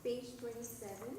Page 27.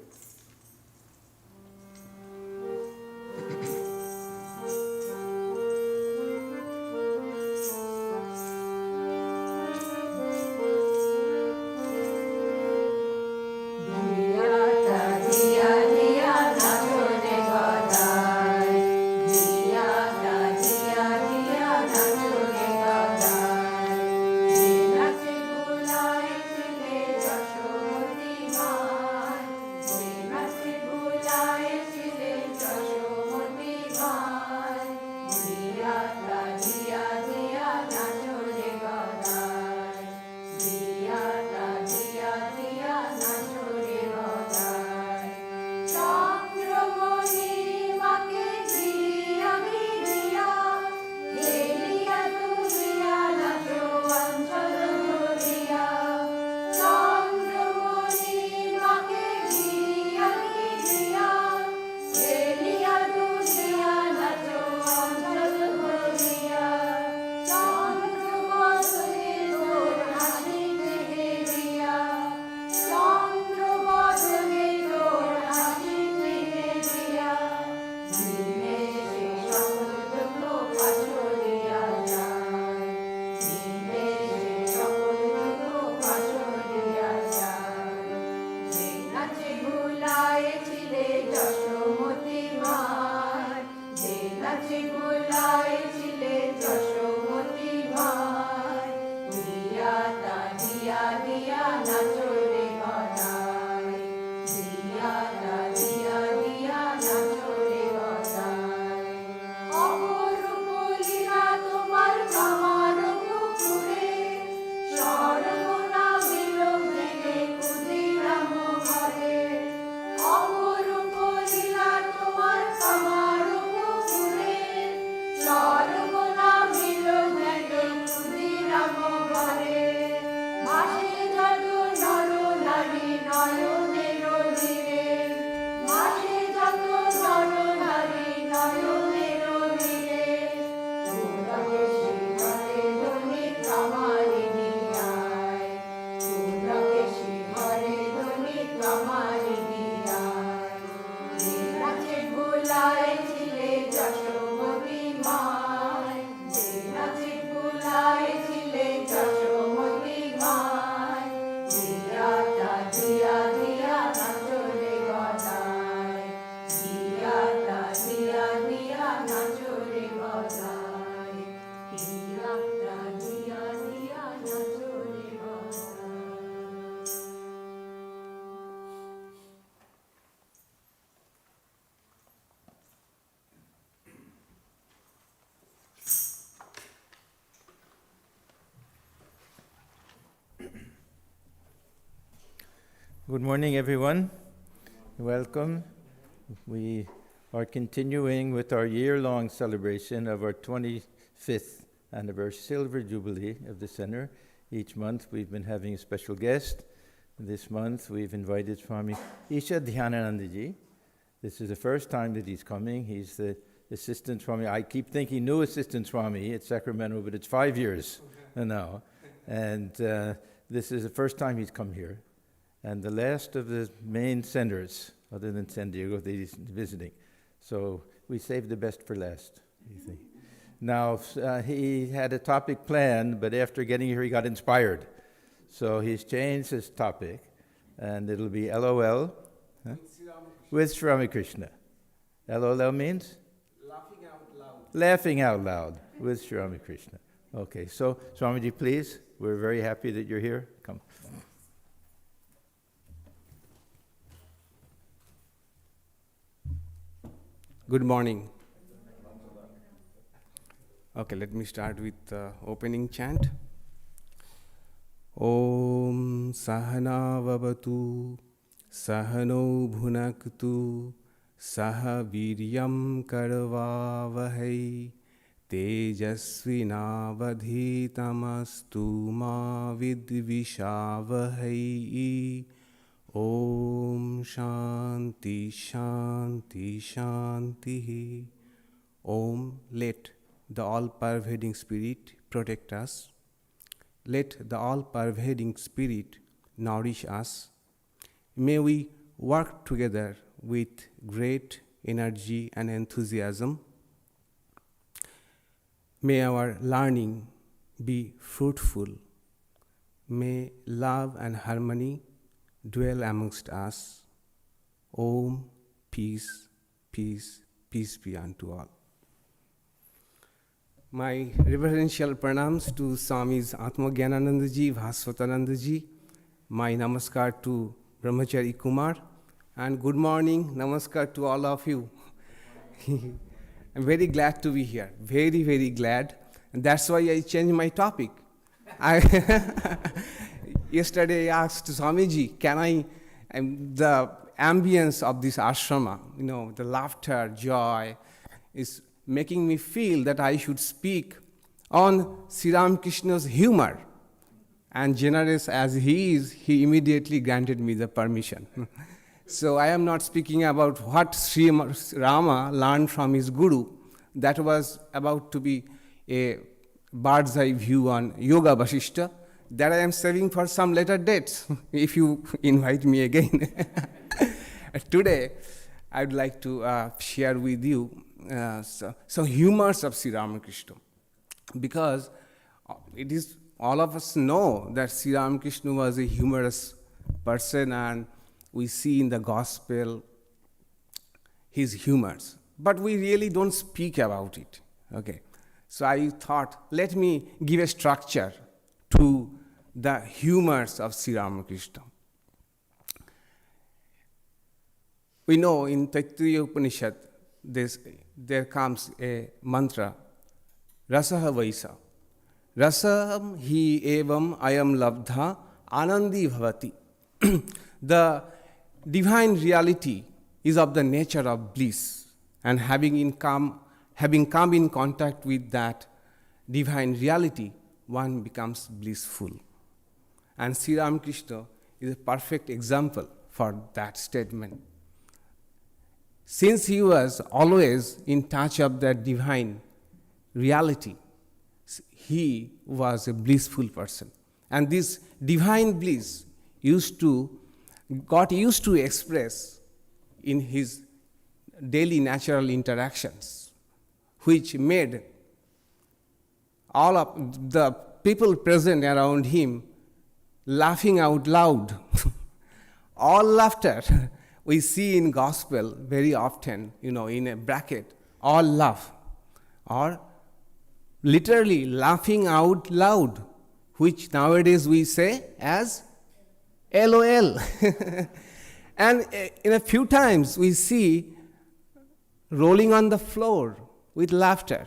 Good morning, everyone. Welcome. We are continuing with our year-long celebration of our 25th anniversary Silver Jubilee of the Center. Each month we've been having a special guest. This month we've invited Swami Ishadhyanananda ji. This is the first time that he's coming. He's the assistant Swami. I keep thinking new assistant Swami at Sacramento, but it's 5 years now. And this is the first time he's come here. And the last of the main centers, other than San Diego, that he's visiting. So we saved the best for last, you think. Now, he had a topic planned, but after getting here, he got inspired. So he's changed his topic, and it'll be LOL, with Sri Ramakrishna. LOL means? Laughing out loud. Laughing out loud with Sri Ramakrishna. Okay, so Swamiji, please, we're very happy that you're here. Come. Good morning. Okay, let me start with the opening chant. Om Sahana Vavatu Sahano Bhunaktu Saha Viryam Karavavahai Tejasvinavadhitamastu ma vidvishavahai. Om Shanti Shanti Shanti. Om, let the all-pervading Spirit protect us. Let the all-pervading Spirit nourish us. may we work together with great energy and enthusiasm. May our learning be fruitful. May love and harmony dwell amongst us. Om, peace, peace, peace be unto all. My reverential pranams to Swamis Atmagyanananda ji, Bhasvatananda ji. My namaskar to Brahmachari Kumar. And good morning, namaskar to all of you. I'm very glad to be here, very, very glad. And that's why I changed my topic. Yesterday I asked Swamiji, the ambience of this ashrama, the laughter, joy, is making me feel that I should speak on Sri Ramakrishna's humor. And generous as he is, he immediately granted me the permission. So I am not speaking about what Sri Rama learned from his guru. That was about to be a bird's eye view on Yoga Vasishta. That I am saving for some later dates, if you invite me again. Today, I would like to share with you some humors of Sri Ramakrishna. Because it is, all of us know that Sri Ramakrishna was a humorous person, and we see in the gospel his humors. But we really don't speak about it. Okay. So I thought, let me give a structure to the humors of Sri Ramakrishna. We know in Taittiriya Upanishad, there comes a mantra, Rasaha Vaisa. Rasam hi evam ayam labdha anandi bhavati. The divine reality is of the nature of bliss, and having come in contact with that divine reality, one becomes blissful. And Sri Ramakrishna is a perfect example for that statement. Since he was always in touch of that divine reality, he was a blissful person. And this divine bliss got used to express in his daily natural interactions, which made all of the people present around him laughing out loud. All laughter we see in gospel very often, in a bracket, all laugh, or literally laughing out loud, which nowadays we say as LOL. And in a few times we see rolling on the floor with laughter,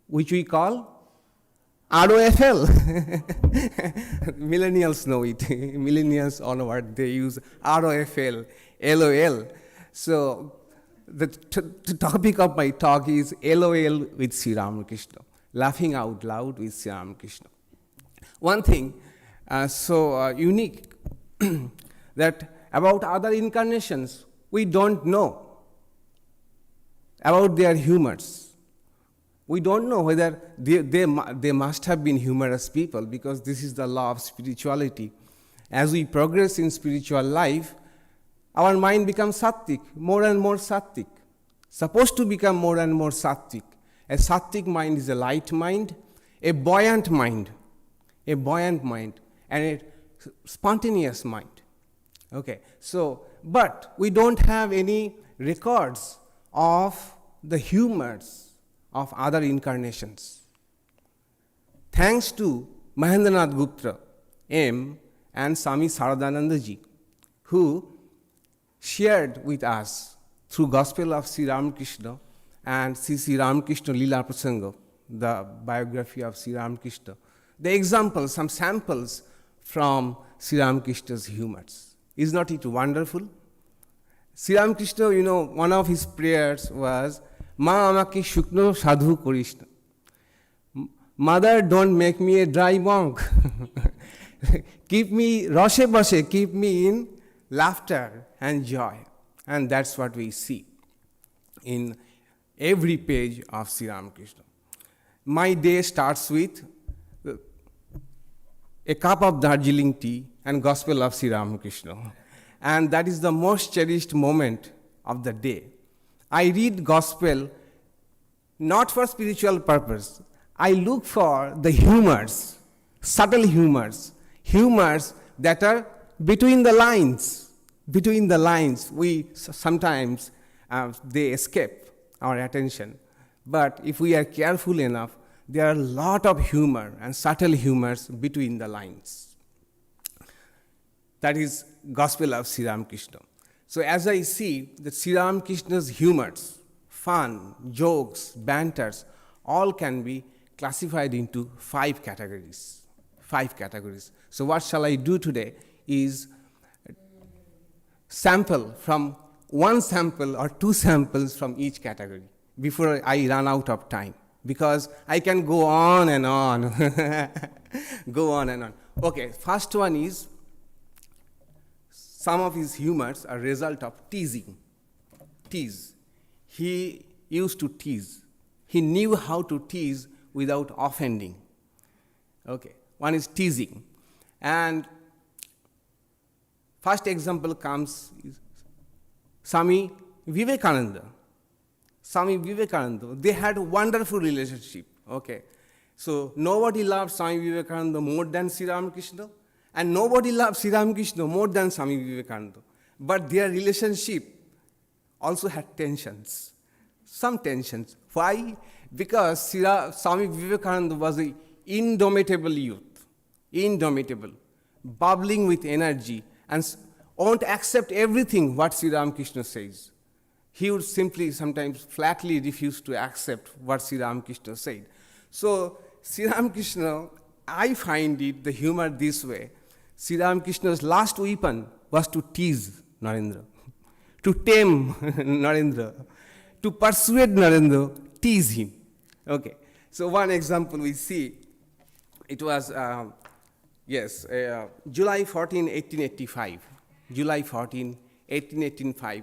which we call ROFL. Millennials know it. Millennials onward, they use ROFL, LOL. So the topic of my talk is LOL with Sri Ramakrishna, laughing out loud with Sri Ramakrishna. One thing so unique that about other incarnations, we don't know about their humors. We don't know whether they must have been humorous people, because this is the law of spirituality. As we progress in spiritual life, our mind becomes sattvic, more and more sattvic, supposed to become more and more sattvic. A sattvic mind is a light mind, a buoyant mind, and a spontaneous mind. Okay, so, but we don't have any records of the humors of other incarnations. Thanks to Mahendranath Gupta, M. and Swami Ishadhyanananda ji, who shared with us through Gospel of Sri Ramakrishna and Sri Ramakrishna Lila Prasanga, the biography of Sri Ramakrishna, the examples, some samples from Sri Ramakrishna's humors. Is not it wonderful? Sri Ramakrishna, one of his prayers was, Ma amake shukno sadhu korish na. Mother, don't make me a dry monk. Keep me, roshe bashe, keep me in laughter and joy. And that's what we see in every page of Sri Ramakrishna. My day starts with a cup of Darjeeling tea and Gospel of Sri Ramakrishna. and that is the most cherished moment of the day. I read gospel not for spiritual purpose. I look for the humors, subtle humors, humors that are between the lines. Between the lines, we sometimes they escape our attention. But if we are careful enough, there are a lot of humor and subtle humors between the lines. That is Gospel of Sri Ramakrishna. So as I see that Sri Ramakrishna's humors, fun, jokes, banters, all can be classified into 5 categories. 5 categories. So what shall I do today is sample from 1 sample or 2 samples from each category before I run out of time, because I can go on and on. Go on and on. Okay, first one is some of his humors are result of teasing. Tease. He used to tease. He knew how to tease without offending. Okay, one is teasing. And first example comes Swami Vivekananda. Swami Vivekananda, they had a wonderful relationship. Okay, so nobody loved Swami Vivekananda more than Sri Ramakrishna, and nobody loved Sri Ramakrishna more than Swami Vivekananda. But their relationship also had tensions, some tensions. Why? Because Swami Vivekananda was an indomitable youth, indomitable, bubbling with energy, and won't accept everything what Sri Ramakrishna says. He would simply sometimes flatly refuse to accept what Sri Ramakrishna said. So Sri Ramakrishna, I find it the humor this way. Sri Ramakrishna's last weapon was to tease Narendra, to tame Narendra, to persuade Narendra, tease him. Okay, so one example we see, it was, July 14, 1885. July 14, 1885.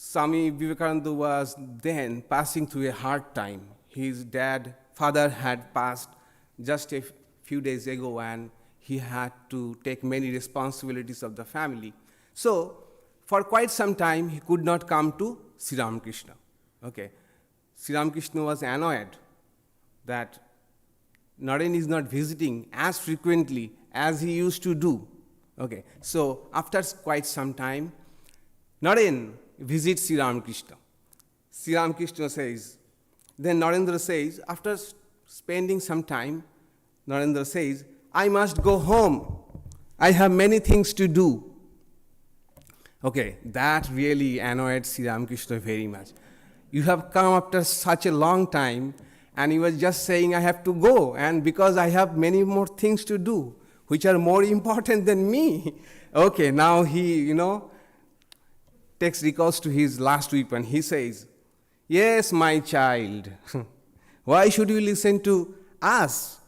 Swami Vivekananda was then passing through a hard time. His father had passed just a few days ago, and he had to take many responsibilities of the family. So, for quite some time, he could not come to Sri Ramakrishna. Okay, Sri Ramakrishna was annoyed that Naren is not visiting as frequently as he used to do. Okay, so after quite some time, Naren visits Sri Ramakrishna. Sri Ramakrishna says, then Narendra says, after spending some time, Narendra says, I must go home. I have many things to do. Okay, that really annoyed Sri Ramakrishna very much. You have come after such a long time, and he was just saying, I have to go, and because I have many more things to do, which are more important than me. Okay, now he, takes recourse to his last weapon. He says, yes, my child, why should you listen to us?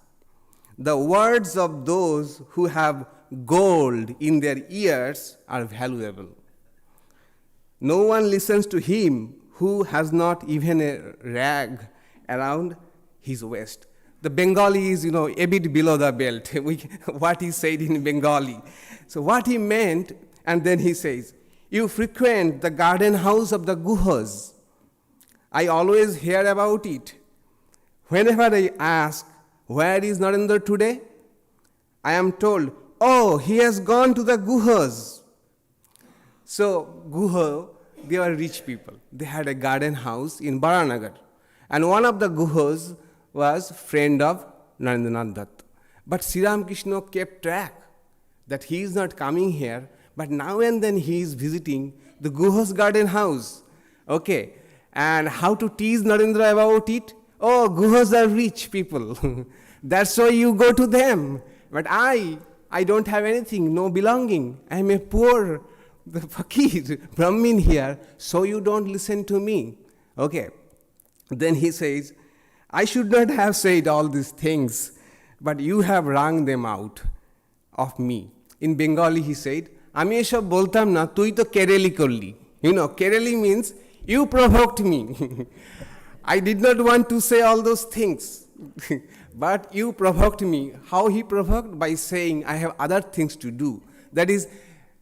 The words of those who have gold in their ears are valuable. No one listens to him who has not even a rag around his waist. The Bengali is, a bit below the belt, what he said in Bengali. So what he meant, and then he says, you frequent the garden house of the Guhas. I always hear about it. Whenever I ask, where is Narendra today? I am told, oh, he has gone to the Guhas. So Guha, they were rich people. They had a garden house in Baranagar. And one of the Guhas was friend of Narendranath Dutt. But Sri Ramakrishna kept track that he is not coming here, but now and then he is visiting the Guha's garden house. Okay, and how to tease Narendra about it? Oh, Guhas are rich people. That's why you go to them. But I don't have anything, no belonging. I am a poor fakir, Brahmin here, so you don't listen to me. Okay, then he says, I should not have said all these things, but you have wrung them out of me. In Bengali he said, আমি এসব বলতাম না, তুই তো কেরেলি করলি. Kereli means, you provoked me. I did not want to say all those things, but you provoked me. How he provoked? By saying, I have other things to do. That is,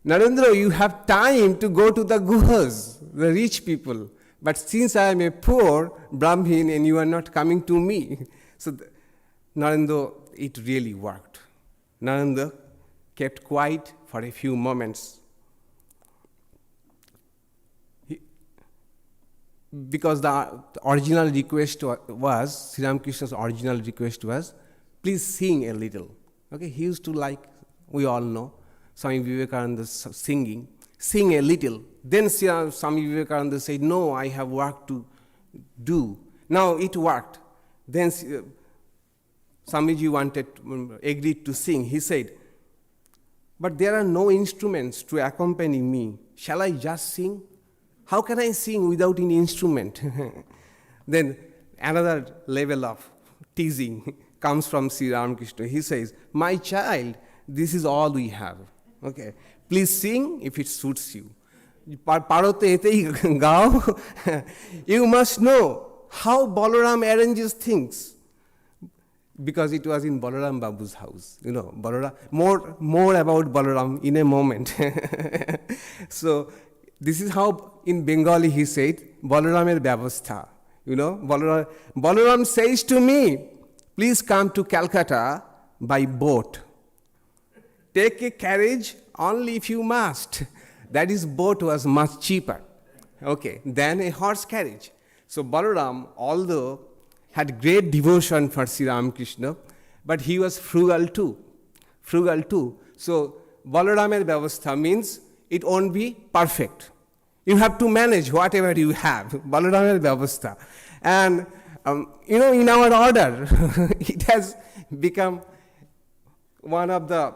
Narendra, you have time to go to the guhas, the rich people. But since I am a poor Brahmin and you are not coming to me, so Narendra, it really worked. Narendra kept quiet for a few moments. Because the original request was, Sri Ramakrishna's original request was, please sing a little. Okay, he used to like, we all know, Swami Vivekananda singing, sing a little. Then Swami Vivekananda said, no, I have work to do. Now it worked. Then Swamiji agreed to sing. He said, but there are no instruments to accompany me. Shall I just sing? How can I sing without any instrument? Then another level of teasing comes from Sri Ramakrishna. He says, my child, this is all we have. Okay, please sing if it suits you. You must know how Balaram arranges things. Because it was in Balaram Babu's house. You know, Balaram, more about Balaram in a moment. So, this is how in Bengali he said, Balaramer Vyavastha. You know, Balaram says to me, please come to Calcutta by boat. Take a carriage only if you must. That is, boat was much cheaper, okay, than a horse carriage. So Balaram, although had great devotion for Sri Ramakrishna, but he was frugal too. So Balaramer Vyavastha means it won't be perfect. You have to manage whatever you have. Balaramer Vyavastha. And, in our order, it has become one of the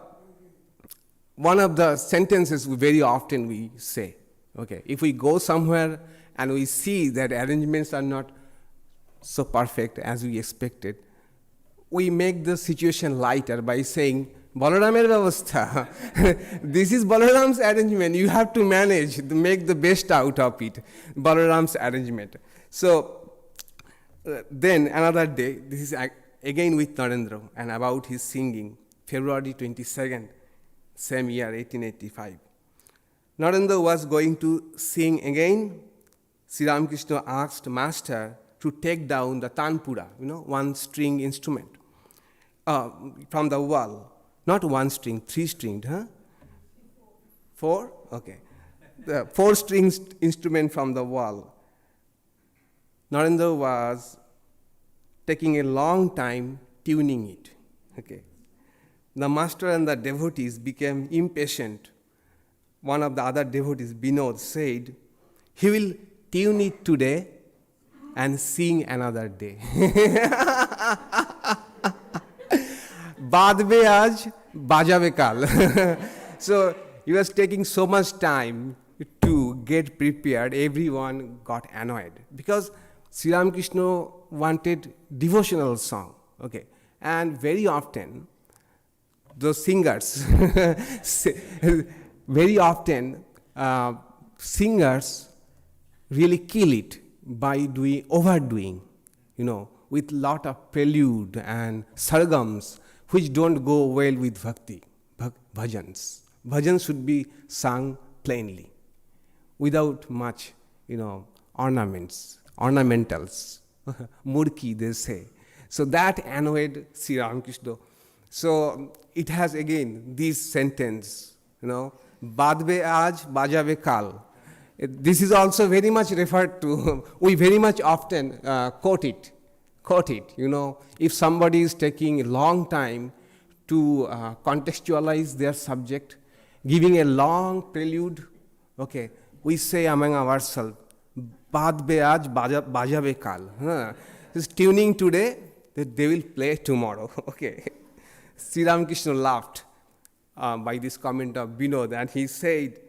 sentences very often we say. Okay, if we go somewhere and we see that arrangements are not so perfect as we expected, we make the situation lighter by saying, Balaramer Vyavastha. This is Balaram's arrangement. You have to manage, to make the best out of it. Balaram's arrangement. So, then another day, this is again with Narendra and about his singing, February 22nd, same year, 1885. Narendra was going to sing again. Sri Ramakrishna asked Master to take down the tanpura, one string instrument, from the wall. Not one string, 3-stringed, huh? 4? Okay. The 4-string instrument from the wall. Narendra was taking a long time tuning it. Okay. The master and the devotees became impatient. One of the other devotees, Binod, said, he will tune it today and sing another day. Badbe aaj, bajabe kal. So he was taking so much time to get prepared, everyone got annoyed. Because Sri Ramakrishna wanted devotional song. Okay. And very often, the singers, singers really kill it by overdoing, with lot of prelude and sargams, which don't go well with bhakti, bhajans. Bhajans should be sung plainly, without much, ornamentals. Murki, they say. So that annoyed Sri Ramakrishna. So it has again this sentence, Badbe aaj, bajabe kal. This is also very much referred to, we very much often quote it. If somebody is taking a long time to contextualize their subject, giving a long prelude, okay, we say among ourselves, Badbe aaj, bajabe kal. This tuning today, that they will play tomorrow. Okay. Sri Ramakrishna laughed by this comment of Binod, and he said,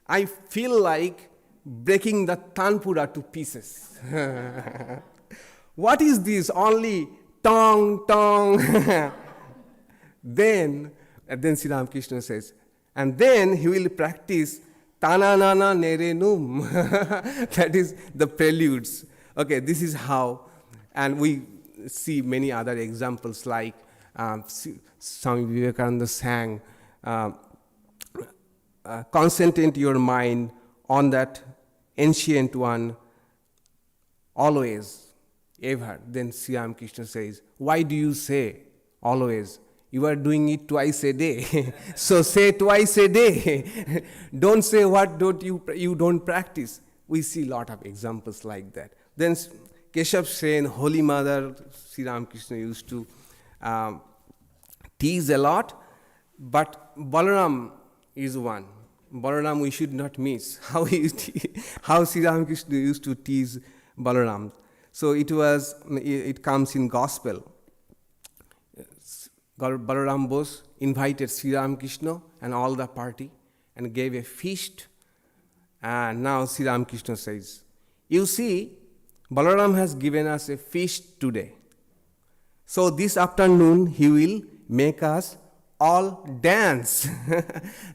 I feel like breaking the tanpura to pieces. What is this? Only tong. Then Sri Ramakrishna says, and then he will practice tananana nerenum. That is the preludes. Okay, this is how, and we see many other examples like Swami Vivekananda sang concentrate your mind on that ancient one always, ever. Then Sri Ramakrishna says, why do you say always? You are doing it twice a day. So say twice a day. Don't say what you don't practice. We see a lot of examples like that. Then Keshav Sen, Holy Mother, Sri Ramakrishna used to tease a lot, but Balaram is one. Balaram we should not miss. How Sri Ramakrishna used to tease Balaram. So it comes in Gospel. Balaram Bose invited Sri Ramakrishna and all the party and gave a feast. And now Sri Ramakrishna says, you see, Balaram has given us a feast today. So this afternoon he will make us all dance.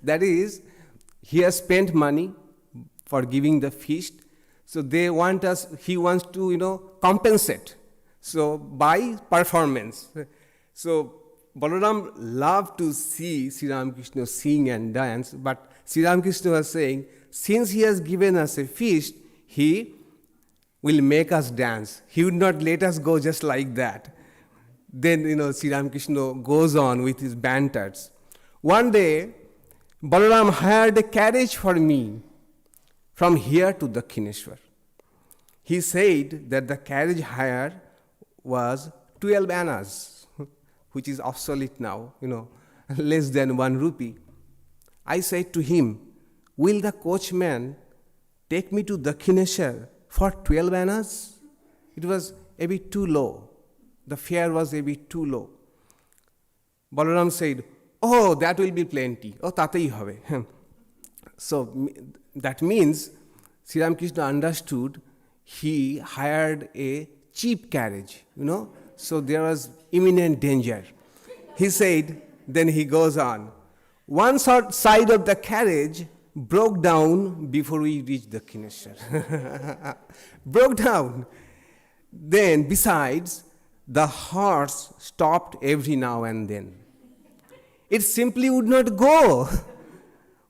That is, he has spent money for giving the feast. So he wants to, compensate. So by performance. So Balaram loved to see Sri Ramakrishna sing and dance, but Sri Ramakrishna was saying, since he has given us a feast, he will make us dance. He would not let us go just like that. Then, Sri Ramakrishna goes on with his banters. One day, Balaram hired a carriage for me from here to Dakshineshwar. He said that the carriage hire was 12 annas, which is obsolete now, less than 1 rupee. I said to him, will the coachman take me to Dakshineshwar for 12 annas? It was a bit too low. The fare was a bit too low. Balaram said, oh, that will be plenty. Oh, tatei hobe. So that means Sri Ramakrishna understood he hired a cheap carriage, So there was imminent danger. He said, then he goes on, one side of the carriage broke down before we reached Dakshineshwar. Broke down. Then besides, the horse stopped every now and then. It simply would not go.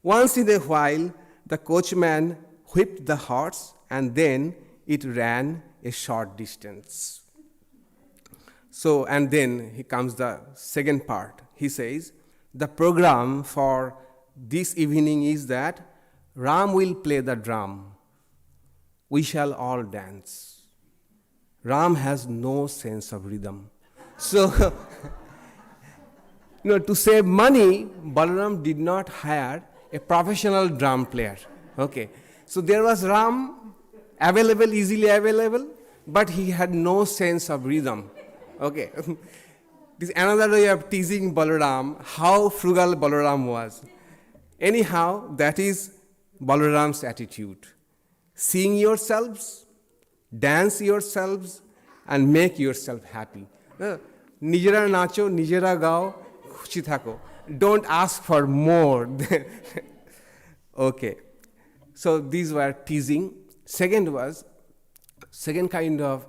Once in a while, the coachman whipped the horse and then it ran a short distance. So, and then he comes the second part. He says, the program for this evening is that Ram will play the drum. We shall all dance. Ram has no sense of rhythm. So, to save money, Balaram did not hire a professional drum player. Okay. So there was Ram available, easily available, but he had no sense of rhythm. Okay. This is another way of teasing Balaram, how frugal Balaram was. Anyhow, that is Balaram's attitude. Sing yourselves, dance yourselves, and make yourself happy. Nijera nacho, nijera gao, khushi thako. Don't ask for more. Okay. So these were teasing. Second kind of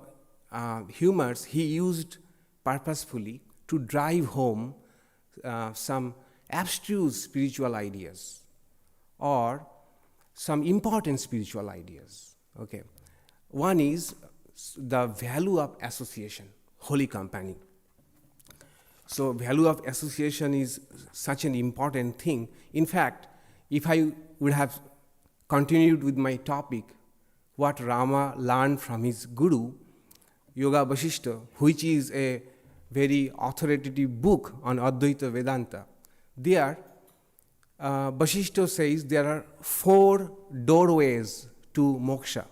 humors he used purposefully to drive home some abstruse spiritual ideas or some important spiritual ideas. Okay. One is the value of association, holy company. So value of association is such an important thing. In fact, if I would have continued with my topic, what Rama learned from his guru, Yoga Vasishta, which is a very authoritative book on Advaita Vedanta, there Vasishta says there are 4 doorways to moksha.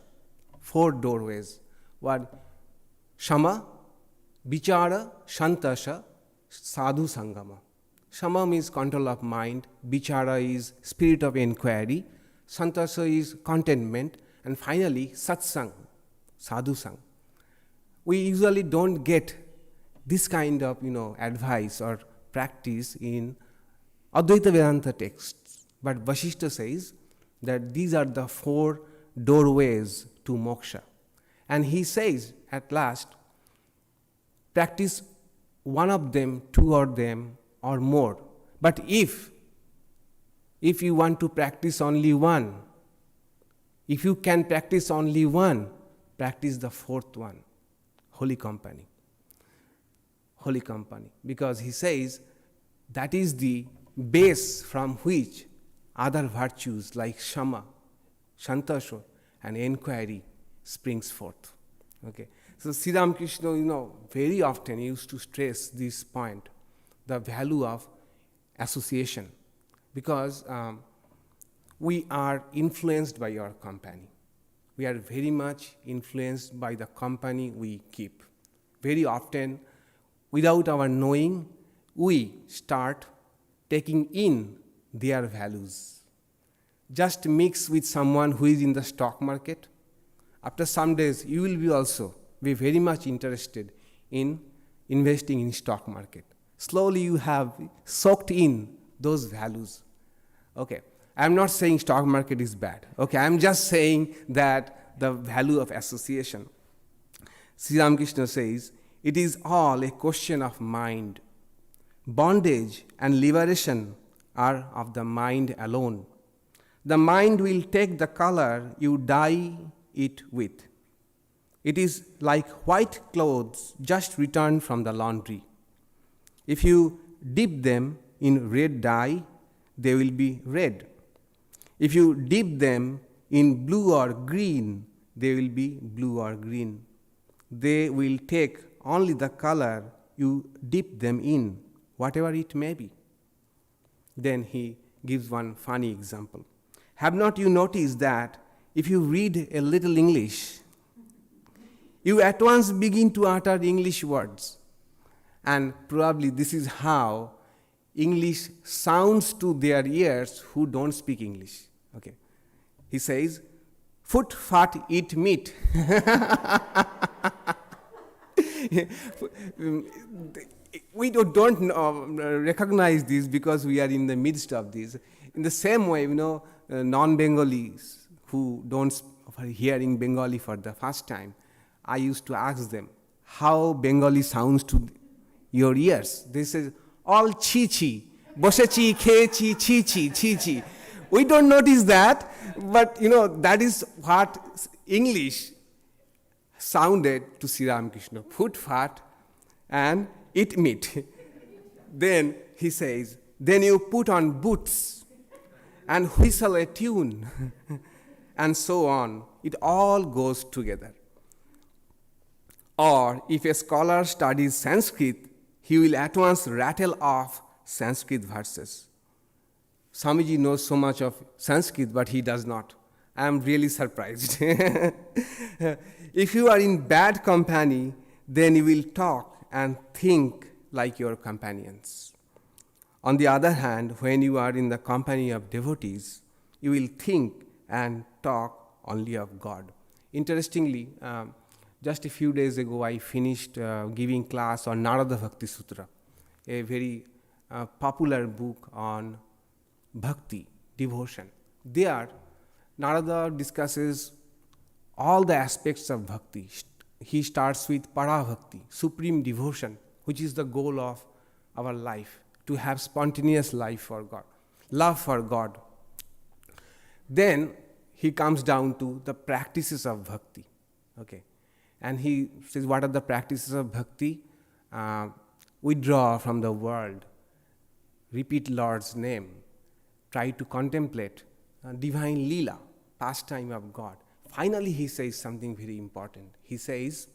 4 doorways. One, Shama, Vichara, Shantasha, Sadhu Sangama. Shama means control of mind, Vichara is spirit of inquiry, Santasa is contentment, and finally Satsang, Sadhu Sang. We usually don't get this kind of advice or practice in Advaita Vedanta texts, but Vasishta says that these are the 4 doorways to moksha. And he says at last, practice one of them, 2 of them, or more. But if if you want to practice only one, if you can practice only one, practice the fourth one, holy company. Holy company. Because he says that is the base from which other virtues like shama, shantasho, and inquiry springs forth. Okay. So Sri Ramakrishna, very often used to stress this point, the value of association, because we are influenced by our company. We are very much influenced by the company we keep. Very often, without our knowing, we start taking in their values. Just mix with someone who is in the stock market. After some days, you will be also be very much interested in investing in stock market. Slowly you have soaked in those values. Okay, I'm not saying stock market is bad. Okay, I'm just saying that the value of association. Sri Ramakrishna says, it is all a question of mind. Bondage and liberation are of the mind alone. The mind will take the color you dye it with. It is like white clothes just returned from the laundry. If you dip them in red dye, they will be red. If you dip them in blue or green, they will be blue or green. They will take only the color you dip them in, whatever it may be. Then he gives one funny example. Have not you noticed that if you read a little English, you at once begin to utter English words? And probably this is how English sounds to their ears who don't speak English. Okay. He says, foot, fat, eat meat. We don't recognize this because we are in the midst of this. In the same way, non-Bengalis who don't are hearing Bengali for the first time, I used to ask them how Bengali sounds to your ears. They say, all chi-chi, bosechi, khechi, chi-chi, chi-chi. We don't notice that, but that is what English sounded to Sri Ramakrishna. Food, fat, and eat meat. Then he says, then you put on boots and whistle a tune, and so on. It all goes together. Or if a scholar studies Sanskrit, he will at once rattle off Sanskrit verses. Swamiji knows so much of Sanskrit, but he does not. I am really surprised. If you are in bad company, then you will talk and think like your companions. On the other hand, when you are in the company of devotees, you will think and talk only of God. Interestingly, just a few days ago, I finished giving class on Narada Bhakti Sutra, a very popular book on bhakti, devotion. There, Narada discusses all the aspects of bhakti. He starts with para bhakti, supreme devotion, which is the goal of our life, to have spontaneous life for God, love for God. Then he comes down to the practices of bhakti. Okay. And he says, what are the practices of bhakti? Withdraw from the world, repeat Lord's name, try to contemplate divine lila, pastime of God. Finally, he says something very important. He says,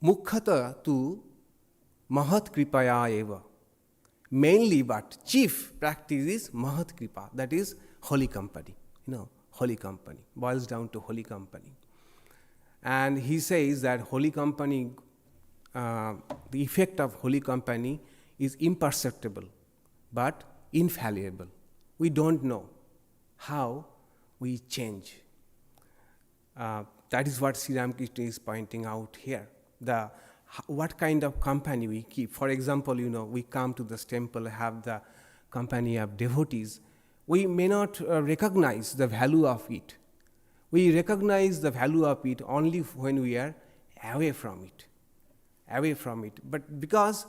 Mukkhata tu mahat kripaya eva. Mainly, but chief practice is mahat kripa, that is holy company. Holy company, boils down to holy company. And he says that holy company, the effect of holy company is imperceptible, but infallible. We don't know how we change. That is what Sri Ramakrishna is pointing out here. What kind of company we keep. For example, we come to this temple, have the company of devotees. We may not recognize the value of it. We recognize the value of it only when we are away from it. But because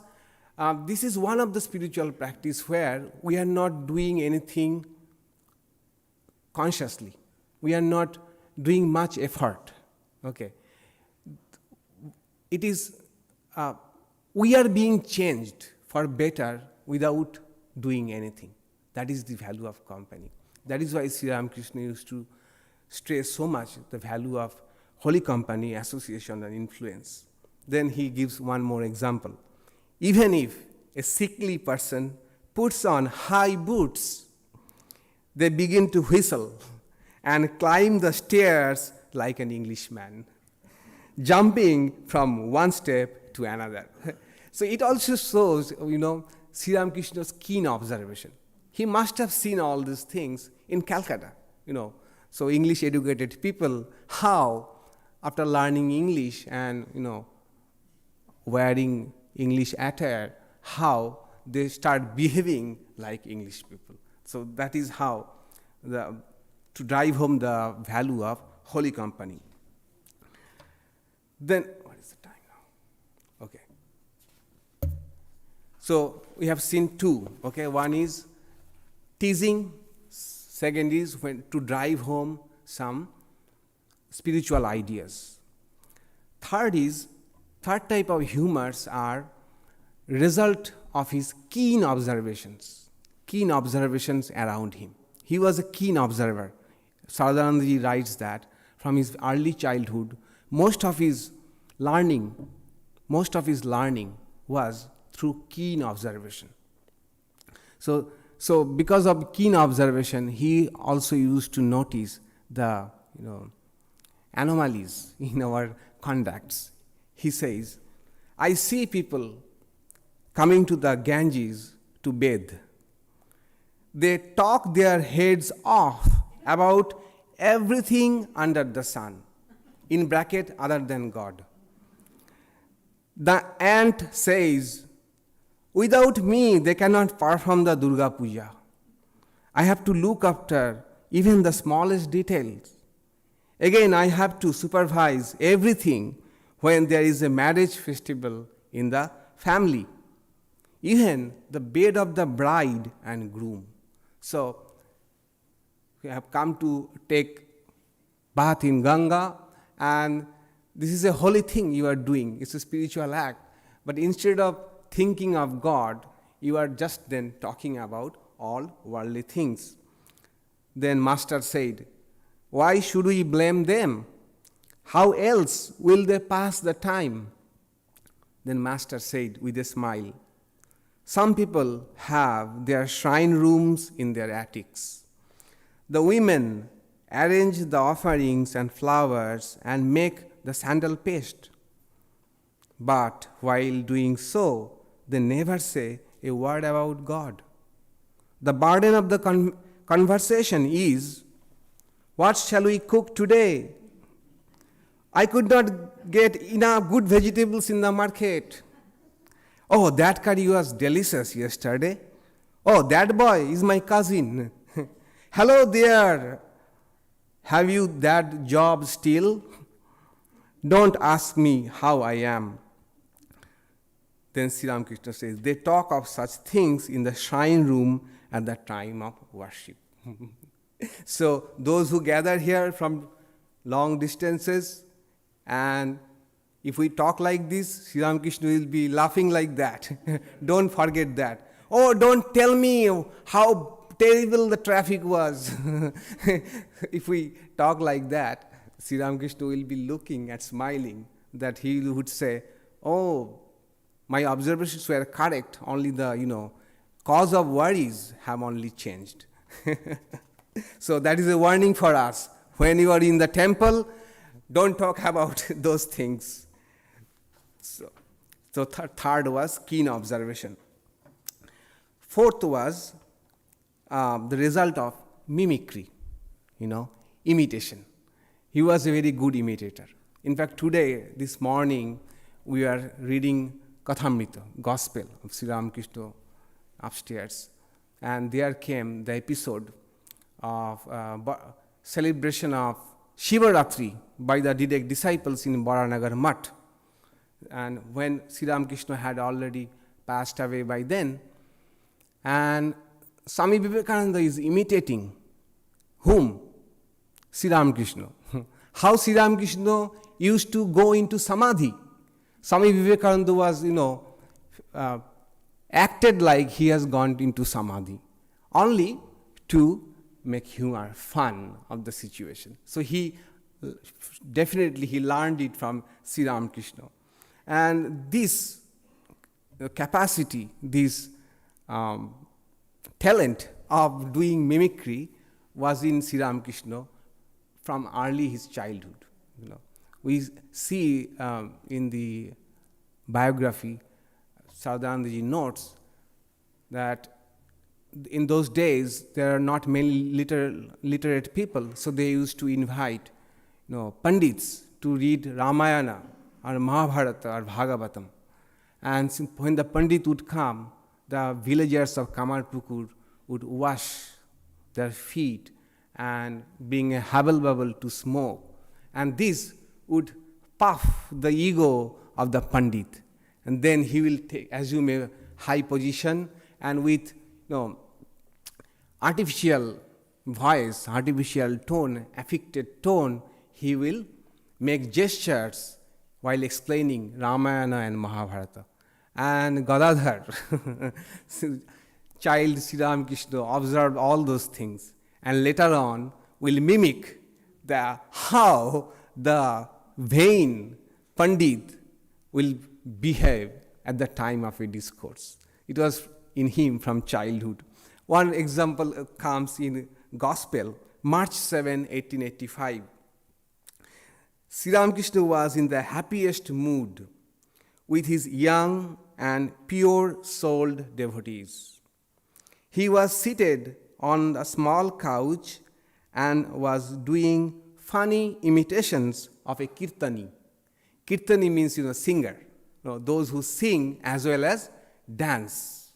This is one of the spiritual practice where we are not doing anything consciously. We are not doing much effort. Okay. It is, we are being changed for better without doing anything. That is the value of company. That is why Sri Ramakrishna used to stress so much the value of holy company, association, and influence. Then he gives one more example. Even if a sickly person puts on high boots, they begin to whistle and climb the stairs like an Englishman, jumping from one step to another. So it also shows, Sri Ramakrishna's keen observation. He must have seen all these things in Calcutta, So English educated people, how after learning English and, wearing English attire, how they start behaving like English people. So that is how to drive home the value of holy company. Then, what is the time now? Okay. So we have seen two. Okay, one is teasing. Second is to drive home some spiritual ideas. Third type of humors are result of his keen observations around him. He was a keen observer. Ishadhyanananda writes that from his early childhood, most of his learning was through keen observation. So because of keen observation, he also used to notice the anomalies in our conducts. He says, I see people coming to the Ganges to bathe. They talk their heads off about everything under the sun, in bracket other than God. The ant says, without me they cannot perform the Durga Puja. I have to look after even the smallest details. Again, I have to supervise everything when there is a marriage festival in the family, even the bed of the bride and groom. So, we have come to take bath in Ganga, and this is a holy thing you are doing. It's a spiritual act. But instead of thinking of God, you are just then talking about all worldly things. Then Master said, why should we blame them? How else will they pass the time? Then Master said with a smile, some people have their shrine rooms in their attics. The women arrange the offerings and flowers and make the sandal paste. But while doing so, they never say a word about God. The burden of the conversation is, what shall we cook today? I could not get enough good vegetables in the market. Oh, that curry was delicious yesterday. Oh, that boy is my cousin. Hello there. Have you that job still? Don't ask me how I am. Then Sri Ramakrishna says, they talk of such things in the shrine room at the time of worship. So those who gather here from long distances, and if we talk like this, Sri Ramakrishna will be laughing like that. Don't forget that. Oh, don't tell me how terrible the traffic was. If we talk like that, Sri Ramakrishna will be looking and smiling, that he would say, oh, my observations were correct, only the, cause of worries have only changed. So that is a warning for us. When you are in the temple, don't talk about those things. So third was keen observation. Fourth was the result of mimicry, imitation. He was a very good imitator. In fact, today, this morning, we are reading Kathamrita, Gospel of Sri Ramakrishna upstairs. And there came the episode of celebration of Shivaratri by the disciples in Baranagar Math. And when Sri Ramakrishna had already passed away by then. And Swami Vivekananda is imitating whom? Sri Ramakrishna. How Sri Ramakrishna used to go into samadhi. Swami Vivekananda was, acted like he has gone into samadhi, only to make humor, fun of the situation. So he learned it from Sri Ramakrishna. And this capacity, this talent of doing mimicry was in Sri Ramakrishna from early his childhood. We see in the biography, Ishadhyanandaji notes that in those days there are not many literate people, so they used to invite pandits to read Ramayana or Mahabharata or Bhagavatam. And when the pandit would come, the villagers of Kamarpukur would wash their feet and bring a habal bubble to smoke. And this would puff the ego of the pandit. And then he will assume a high position, and with artificial voice, artificial tone, affected tone, he will make gestures while explaining Ramayana and Mahabharata. And Gadadhar, child Sri Ramakrishna, observed all those things, and later on will mimic how the vain pandit will behave at the time of a discourse. It was in him from childhood. One example comes in Gospel, March 7, 1885. Sri Ramakrishna was in the happiest mood with his young and pure-souled devotees. He was seated on a small couch and was doing funny imitations of a kirtani. Kirtani means singer, those who sing as well as dance.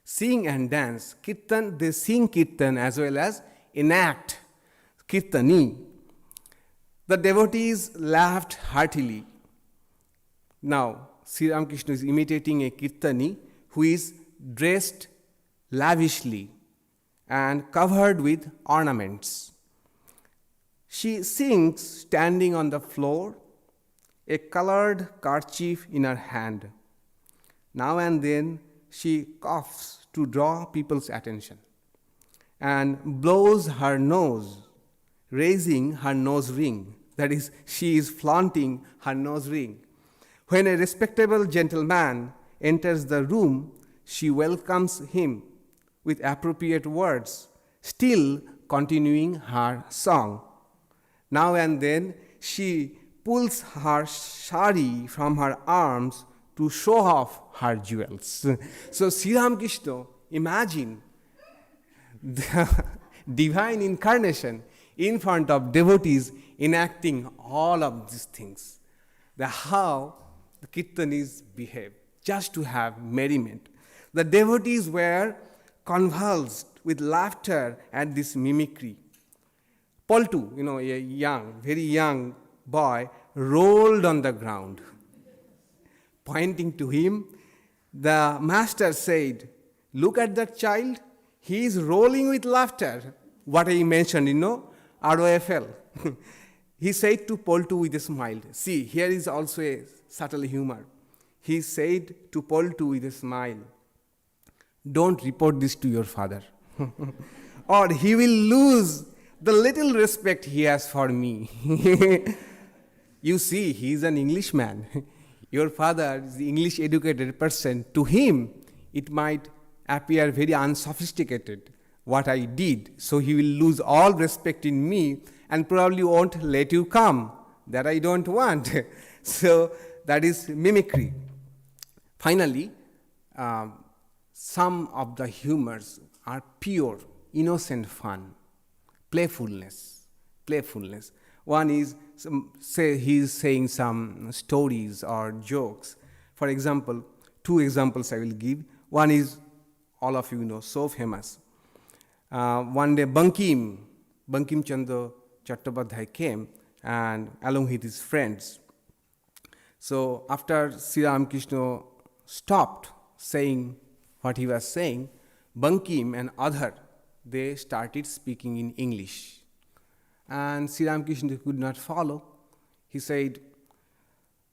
Sing and dance. Kirtan, they sing kirtan as well as enact kirtani. The devotees laughed heartily. Now, Sri Ramakrishna is imitating a kirtani who is dressed lavishly and covered with ornaments. She sings standing on the floor, a colored kerchief in her hand. Now and then she coughs to draw people's attention and blows her nose, raising her nose ring. That is, she is flaunting her nose ring. When a respectable gentleman enters the room, she welcomes him with appropriate words, still continuing her song. Now and then she pulls her sari from her arms to show off her jewels. So Sri Ramakrishna, imagine the divine incarnation in front of devotees enacting all of these things. How the kirtanis behave, just to have merriment. The devotees were convulsed with laughter at this mimicry. Poltu, a very young boy, rolled on the ground. Pointing to him, the master said, "Look at that child, he is rolling with laughter." What I mentioned, ROFL. He said to Poltu with a smile, see, here is also a subtle humor. He said to Poltu with a smile, "Don't report this to your father, or he will lose the little respect he has for me." You see, he is an Englishman. Your father is the English educated person. To him, it might appear very unsophisticated what I did. So he will lose all respect in me and probably won't let you come. That I don't want. So that is mimicry. Finally, some of the humors are pure, innocent fun, playfulness. One is, he is saying some stories or jokes. For example, two examples I will give. One is, all of you know, so famous. One day, Bankim Chandra Chattopadhyay came and along with his friends. So after Sri Ramakrishna stopped saying what he was saying, Bankim and other, they started speaking in English. And Sri Ramakrishna could not follow. He said,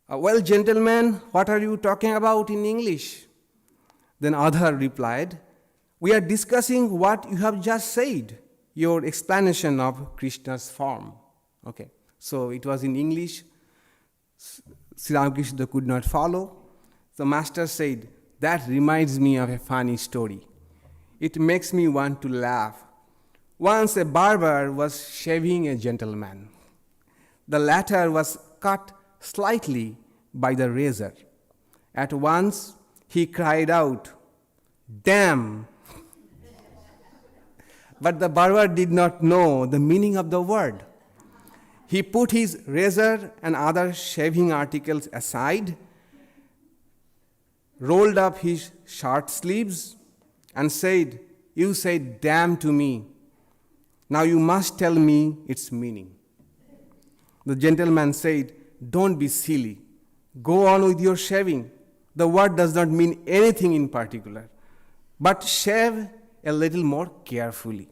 well, gentlemen, what are you talking about in English? Then Adhar replied, we are discussing what you have just said, your explanation of Krishna's form. Okay, so it was in English. Sri Ramakrishna could not follow. The master said, that reminds me of a funny story. It makes me want to laugh. Once a barber was shaving a gentleman. The latter was cut slightly by the razor. At once he cried out, damn! But the barber did not know the meaning of the word. He put his razor and other shaving articles aside, rolled up his shirt sleeves, and said, you said damn to me. Now you must tell me its meaning. The gentleman said, don't be silly. Go on with your shaving. The word does not mean anything in particular, but shave a little more carefully.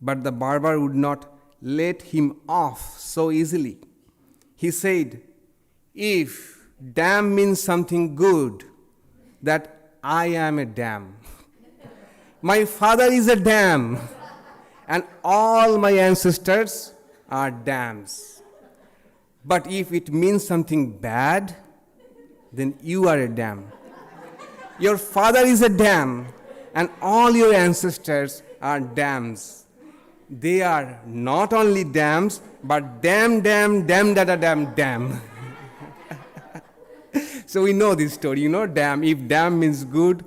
But the barber would not let him off so easily. He said, if damn means something good, that I am a dam. My father is a dam, and all my ancestors are dams. But if it means something bad, then you are a dam. Your father is a dam, and all your ancestors are dams. They are not only dams, but dam, dada, dam. So we know this story, dam. If dam means good,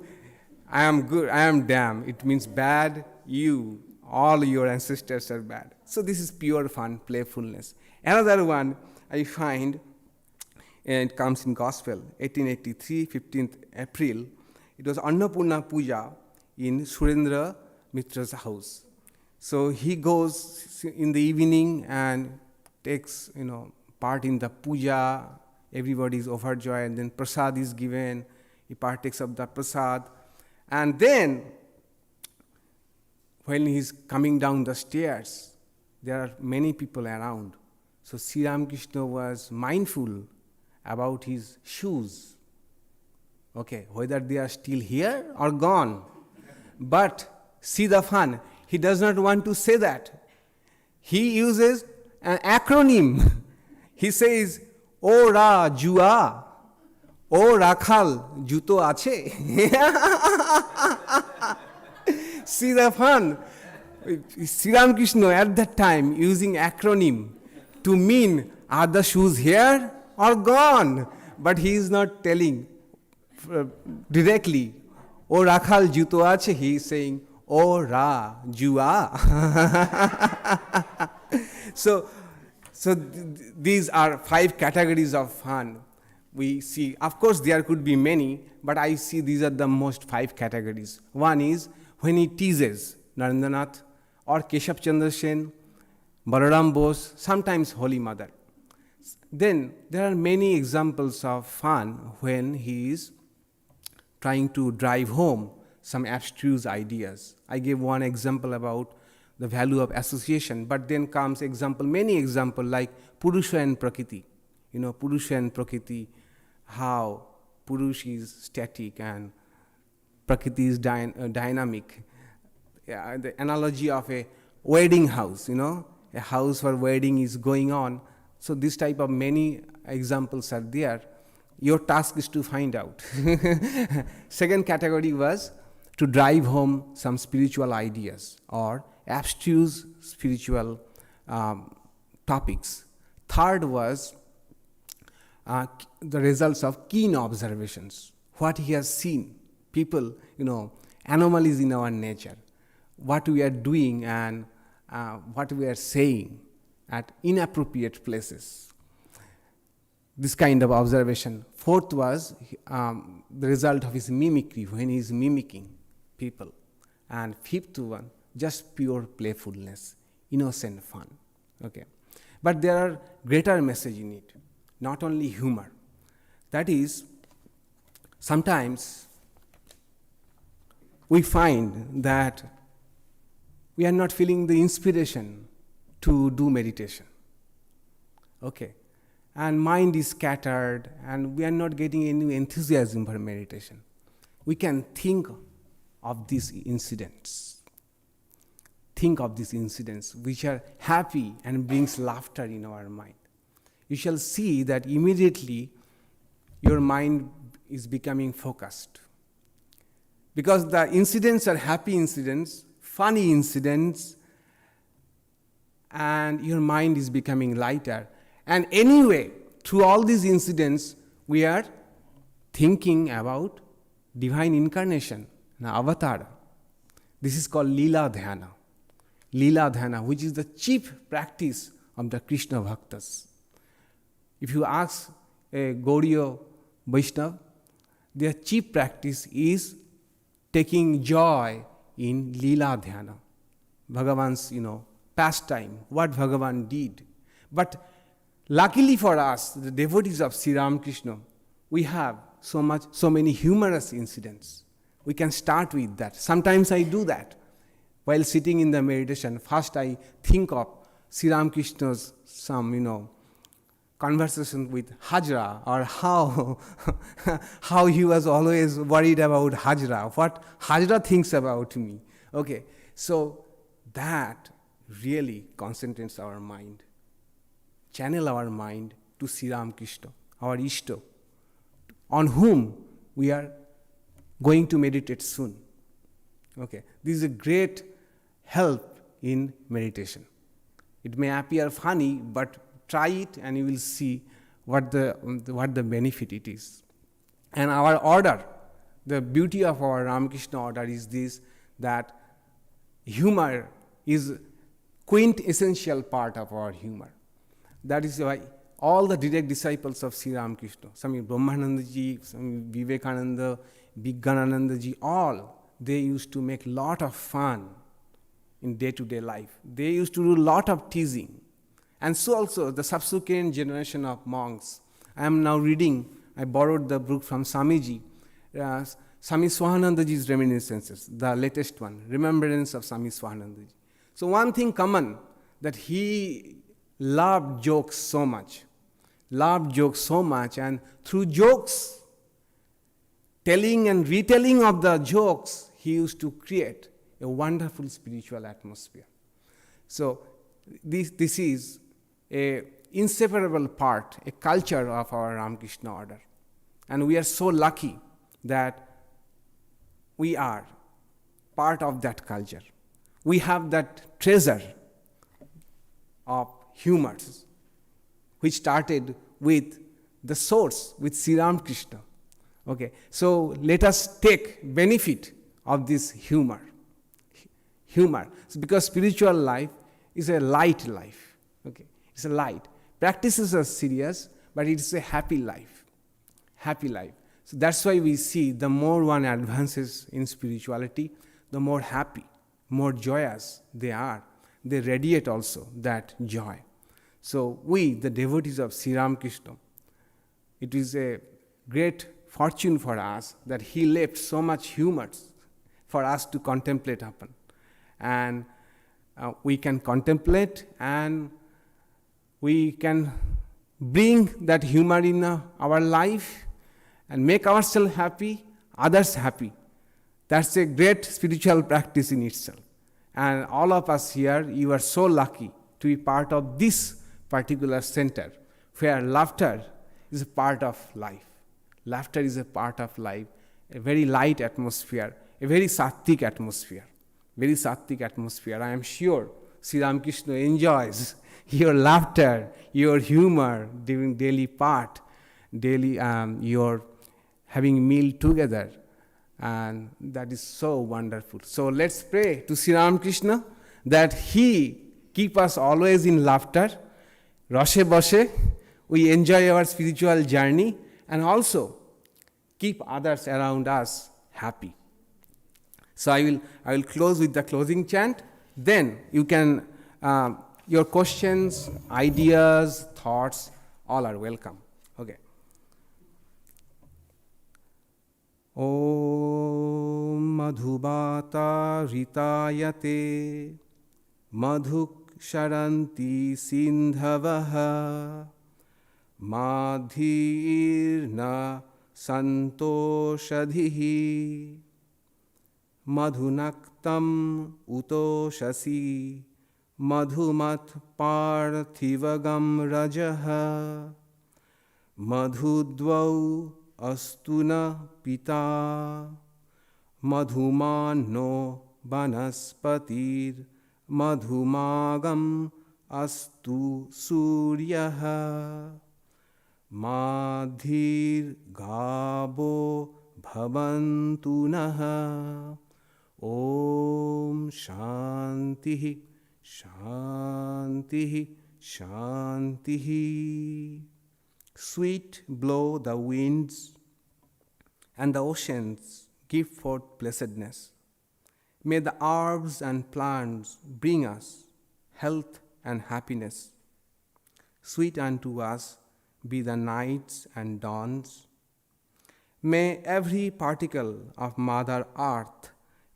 I am dam. It means bad, all your ancestors are bad. So this is pure fun, playfulness. Another one I find, and it comes in Gospel, 1883, 15th April. It was Annapurna Puja in Surendra Mitra's house. So he goes in the evening and takes, part in the puja. Everybody is overjoyed, and then prasad is given. He partakes of the prasad. And then, when he's coming down the stairs, there are many people around. So Sri Ramakrishna was mindful about his shoes. Okay, whether they are still here or gone. But see the fun. He does not want to say that. He uses an acronym. He says, O Ra Jua, O Rakhal Juto Ache. See the fun. Sri Ramakrishna at that time using acronym to mean, are the shoes here or gone? But he is not telling directly, O Rakhal Juto Ache. He is saying, O Ra Jua. So these are 5 categories of fun. We see, of course, there could be many, but I see these are the most 5 categories. One is when he teases Narendranath or Keshav Chandra Sen, Balaram Bose, sometimes Holy Mother. Then there are many examples of fun when he is trying to drive home some abstruse ideas. I gave one example about the value of association, but then comes many examples like Purusha and Prakriti. Purusha and Prakriti, how Purush is static and Prakriti is dynamic. Yeah, the analogy of a wedding house, a house where wedding is going on. So this type of many examples are there. Your task is to find out. Second category was to drive home some spiritual ideas or abstruse spiritual topics. Third was the results of keen observations. What he has seen, people, anomalies in our nature, what we are doing and what we are saying at inappropriate places. This kind of observation. Fourth was the result of his mimicry, when he is mimicking people. And fifth one, just pure playfulness, innocent fun. Okay, but there are greater message in it, not only humor. That is, Sometimes we find that we are not feeling the inspiration to do meditation. Okay. And mind is scattered and we are not getting any enthusiasm for meditation. We can think of these incidents. Think of these incidents which are happy and brings laughter in our mind. You shall see that immediately your mind is becoming focused. Because the incidents are happy incidents, funny incidents, and your mind is becoming lighter. And anyway, through all these incidents, we are thinking about divine incarnation, avatar. This is called Lila Dhyana. Lila Dhyana, which is the chief practice of the Krishna Bhaktas. If you ask a Gaudiya Vaishnava, their chief practice is taking joy in Lila Dhyana, Bhagavan's, pastime, what Bhagavan did. But luckily for us, the devotees of Sri Ramakrishna, we have so many humorous incidents. We can start with that. Sometimes I do that. While sitting in the meditation, first I think of Sri Ramakrishna's conversation with Howrah, or how he was always worried about Howrah, what Howrah thinks about me. Okay, so that really concentrates our mind, channel our mind to Sri Ramakrishna, our Ishto, on whom we are going to meditate soon. Okay, this is a great help in meditation. It may appear funny, but try it and you will see what the benefit it is. And our order, the beauty of our Ramakrishna order is this, that humor is quintessential part of our humor. That is why all the direct disciples of Sri Ramakrishna, Swami Brahmananda ji, Swami Vivekananda, Vijnananda ji, all, they used to make lot of fun in day-to-day life. They used to do lot of teasing. And so also the subsequent generation of monks. I am now reading, I borrowed the book from Swamiji, Swami Swahananda ji's reminiscences, the latest one, Remembrance of Swami Swahananda ji. So one thing common, that he loved jokes so much, and through jokes, telling and retelling of the jokes, he used to create a wonderful spiritual atmosphere. So this is a inseparable part, a culture of our Ramakrishna order. And we are so lucky that we are part of that culture. We have that treasure of humors, which started with the source, with Sri Ramakrishna. Okay, so let us take benefit of this humor. Because spiritual life is a light life. Okay, it's a light. Practices are serious, but it's a happy life. So that's why we see the more one advances in spirituality, the more happy, more joyous they are. They radiate also that joy. So we, the devotees of Sri Ramakrishna, it is a great fortune for us that he left so much humor for us to contemplate upon. And we can contemplate and we can bring that humor in our life and make ourselves happy, others happy. That's a great spiritual practice in itself. And all of us here, you are so lucky to be part of this particular center where laughter is a part of life. Laughter is a part of life, a very light atmosphere, a very sattvic atmosphere. I am sure Sri Ramakrishna enjoys your laughter, your humor during daily part, your having meal together, and that is so wonderful. So let's pray to Sri Ramakrishna that he keep us always in laughter, Rashe Bashe, we enjoy our spiritual journey, and also keep others around us happy. So I will close with the closing chant. Then you can, your questions, ideas, thoughts, all are welcome. Okay. Om madhubata ritayate madhuk sharanti sindhavaha madhirna santoshadhihi madhunaktam utoshasi madhumat parthivagam rajaha madhudvau astuna pita madhumano vanaspatir madhumagam astu suryaha madhir gabo bhavantunaha. Om Shanti Shanti Shanti. Sweet blow the winds, and the oceans give forth blessedness. May the herbs and plants bring us health and happiness. Sweet unto us be the nights and dawns. May every particle of Mother Earth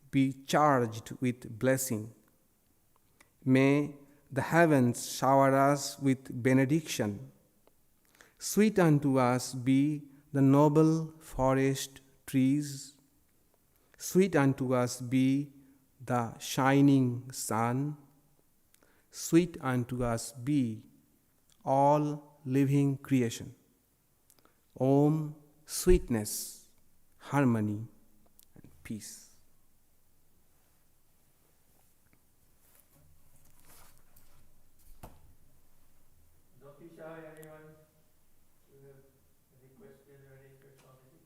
be charged with blessing. May the heavens shower us with benediction. Sweet unto us be the noble forest trees. Sweet unto us be the shining sun. Sweet unto us be all living creation. Om, sweetness, harmony, and peace. Don't be shy, anyone. Do you have any question or any for Swamiji?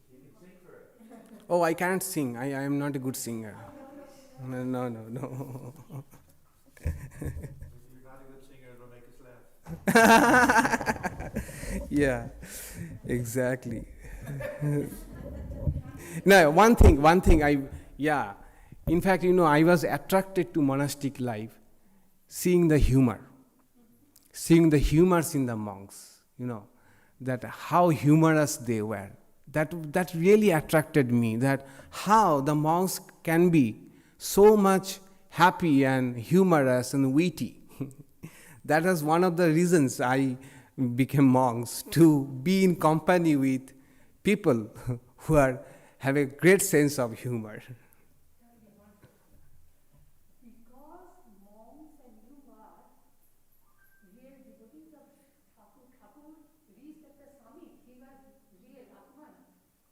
You can sing for us. Oh, I can't sing. I am not a good singer. No. If you're not a good singer, it'll make us laugh. Yeah, exactly. No, one thing, in fact, I was attracted to monastic life, seeing the humors in the monks, that how humorous they were. That really attracted me, that how the monks can be so much happy and humorous and witty. That was one of the reasons I became monks, to be in company with people who have a great sense of humor. Because monks and humor, real devotees of Thakur reached at the summit. He was real Atman.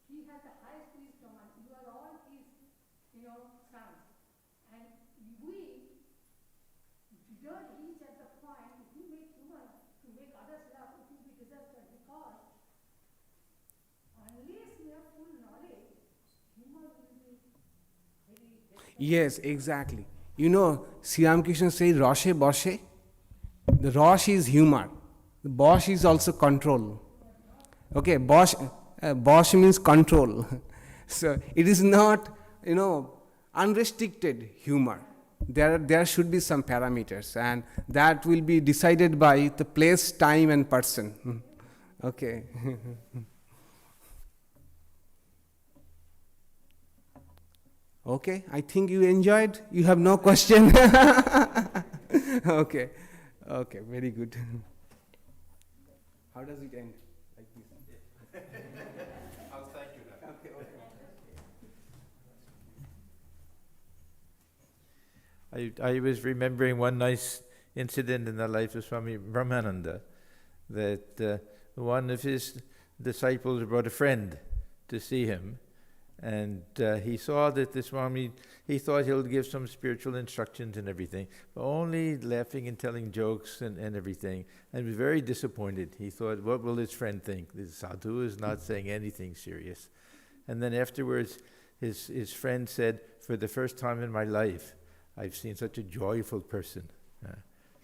He has the highest wisdom, and you are all his, sons. And we don't reach at the point. If you make humor to make others laugh, it will be disaster, because unless we have full knowledge, humor will be very Yes, exactly. Sri Ramakrishna says, Roshe Boshe. The Rosh is humor. The Bosh is also control. Okay, Bosh means control. So it is not, unrestricted humor. There should be some parameters, and that will be decided by the place, time, and person. Okay. Okay, I think you enjoyed. You have no question. Okay, very good. How does it end? Like this? I'll thank you now. I was remembering one nice incident in the life of Swami Ramananda, that one of his disciples brought a friend to see him, and he saw that the Swami, he thought he'll give some spiritual instructions and everything, but only laughing and telling jokes and everything, and was very disappointed. He thought, what will his friend think? This sadhu is not saying anything serious. And then afterwards, his friend said, for the first time in my life, I've seen such a joyful person.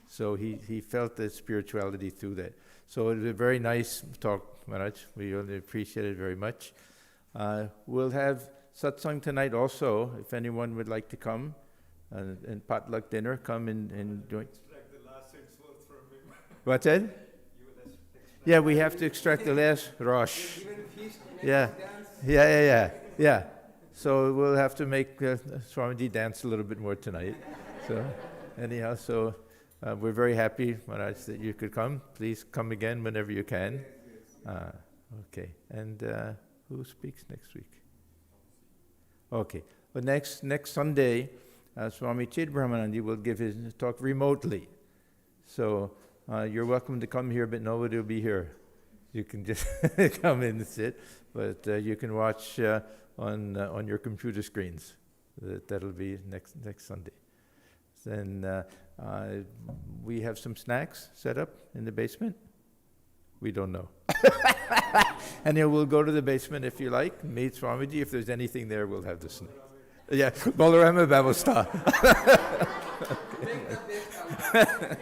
So he felt the spirituality through that. So it was a very nice talk, Maharaj. We really appreciate it very much. We'll have satsang tonight also, if anyone would like to come. and potluck dinner. Come and join. Extract the last 6 words from him. What's that? You will extract. Yeah, we have to extract the last Rosh. Yeah. So we'll have to make Swamiji dance a little bit more tonight. So anyhow, we're very happy, Maharaj, that you could come. Please come again whenever you can. Okay. And who speaks next week? Okay. Well, next Sunday, Swami Ishadhyanananda will give his talk remotely. So you're welcome to come here, but nobody will be here. You can just come in and sit, but you can watch on your computer screens. That'll be next Sunday. Then we have some snacks set up in the basement. We don't know. And then we'll go to the basement if you like, meet Swamiji. If there's anything there, we'll have the snacks. Yeah, Balarama Babasta. Okay.